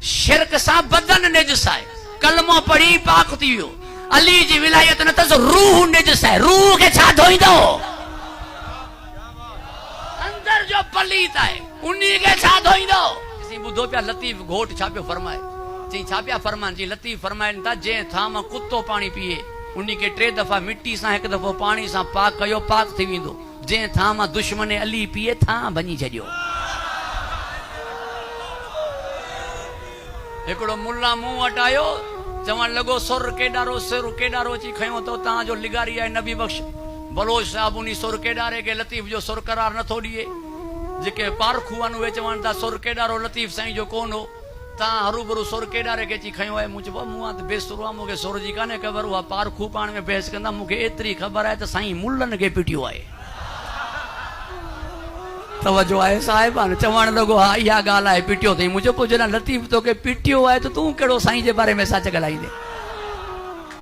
शिरक सा बदन निजस है, कलमो पढ़ी पाक थी वियो। अली जी विलायत न तस रूह निजस है, रूह के छा धोईंदो? अंदर जो पलीत है उन्हीं के छा धोईंदो? किसी बुधो पिया लतीफ घोट छा पियो फरमाए, चई छा पिया फरमान जी लतीफ फरमाइन था जे थाम कुत्तो पानी पिए उन्हीं के 3 दफा मिट्टी सा 1 दफो पानी सा पाक कयो पाक थी विंदो। जे थाम दुश्मन अली पिए था बनी छडियो। एकड़ो मुल्ला मुंह वटायो चवण लगो सुर केडारो सिर केडारो ची खयो तो ता जो लिगारी है नबी बख्श बलोच साहब उनी सुर केडारे के लतीफ जो सुर करार न थो दिए। जेके पारखुअन वे चवण ता सुर केडारो लतीफ साईं जो कोन हो, ता हरूबरू सुर केडारे के ची खयो है। मुझे मुआ ते बेसुरा मुके सुर जी काने खबर हुआ पारखु पाण में बहस कंदा। मुके एतरी खबर है त साईं मुल्लन के पिटियो है। तवज्जो आहे साहिबान चवण लॻो हा इहा ॻाल्हि आहे पिटियो अथई। मुंहिंजो पोइ जॾहिं लतीफ़ तोखे पिटियो आहे त तूं कहिड़ो साईं जे बारे में सच ॻाल्हाईंदे?